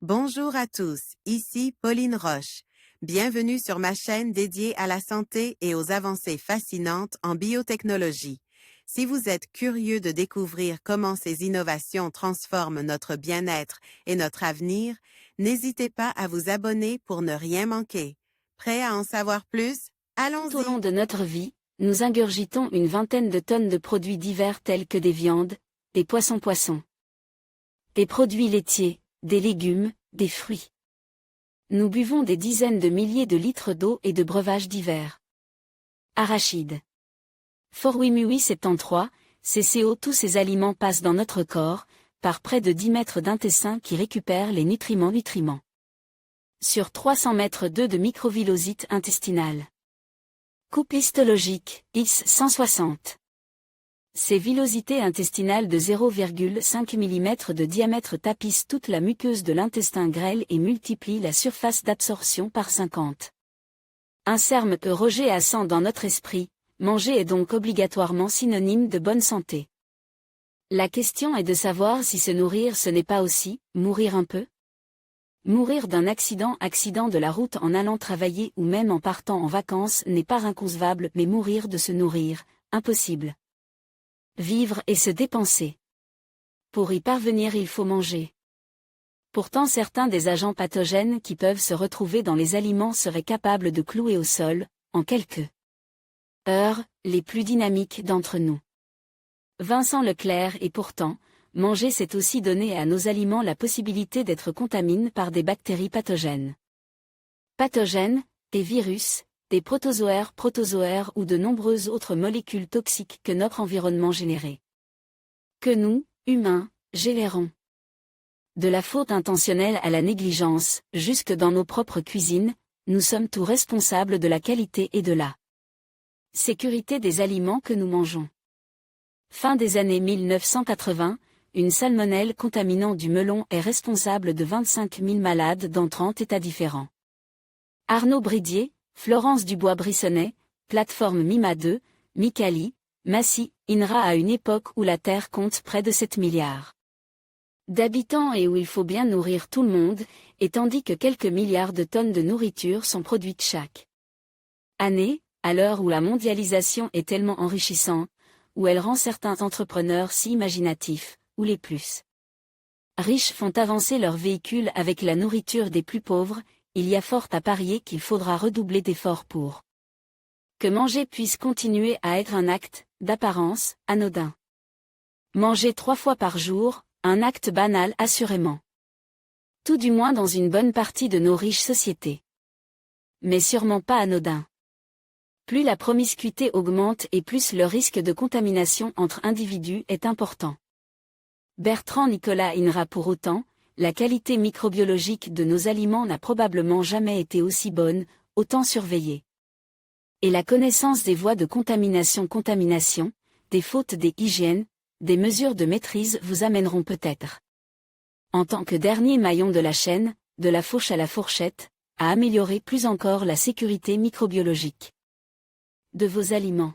Bonjour à tous, ici Pauline Roche. Bienvenue sur ma chaîne dédiée à la santé et aux avancées fascinantes en biotechnologie. Si vous êtes curieux de découvrir comment ces innovations transforment notre bien-être et notre avenir, n'hésitez pas à vous abonner pour ne rien manquer. Prêt à en savoir plus? Tout au long Allons-y! de notre vie, nous ingurgitons une vingtaine de tonnes de produits divers tels que des viandes, des poissons, des produits laitiers, des légumes, des fruits. Nous buvons des dizaines de milliers de litres d'eau et de breuvages divers. Arachides. Forwimui 73, CCO. Tous ces aliments passent dans notre corps, par près de 10 mètres d'intestin qui récupèrent les nutriments. Sur 300 mètres d'œufs de microvillosite intestinale. Coupe histologique, IS 160. Ces villosités intestinales de 0,5 mm de diamètre tapissent toute la muqueuse de l'intestin grêle et multiplient la surface d'absorption par 50. Un terme rejet à 100 dans notre esprit, manger est donc obligatoirement synonyme de bonne santé. La question est de savoir si se nourrir ce n'est pas aussi, mourir un peu? Mourir d'un accident de la route en allant travailler ou même en partant en vacances n'est pas inconcevable, mais mourir de se nourrir, impossible. Vivre et se dépenser. Pour y parvenir, il faut manger. Pourtant, certains des agents pathogènes qui peuvent se retrouver dans les aliments seraient capables de clouer au sol, en quelques heures, les plus dynamiques d'entre nous. Vincent Leclerc. Et pourtant, manger, c'est aussi donner à nos aliments la possibilité d'être contaminés par des bactéries pathogènes. Pathogènes, des virus, des protozoaires ou de nombreuses autres molécules toxiques que notre environnement génère. Que nous, humains, générons. De la faute intentionnelle à la négligence, jusque dans nos propres cuisines, nous sommes tous responsables de la qualité et de la sécurité des aliments que nous mangeons. Fin des années 1980, une salmonelle contaminant du melon est responsable de 25 000 malades dans 30 États différents. Arnaud Bridier, Florence Dubois-Brissonnet, plateforme Mima 2, Micali, Massy, INRA à une époque où la Terre compte près de 7 milliards d'habitants et où il faut bien nourrir tout le monde, et tandis que quelques milliards de tonnes de nourriture sont produites chaque année, à l'heure où la mondialisation est tellement enrichissante, où elle rend certains entrepreneurs si imaginatifs, où les plus riches font avancer leurs véhicules avec la nourriture des plus pauvres, il y a fort à parier qu'il faudra redoubler d'efforts pour que manger puisse continuer à être un acte, d'apparence, anodin. Manger 3 fois par jour, un acte banal assurément. Tout du moins dans une bonne partie de nos riches sociétés. Mais sûrement pas anodin. Plus la promiscuité augmente et plus le risque de contamination entre individus est important. Bertrand Nicolas INRA. Pour autant, la qualité microbiologique de nos aliments n'a probablement jamais été aussi bonne, autant surveillée. Et la connaissance des voies de contamination, des fautes des hygiènes, des mesures de maîtrise vous amèneront peut-être, en tant que dernier maillon de la chaîne, de la fourche à la fourchette, à améliorer plus encore la sécurité microbiologique de vos aliments.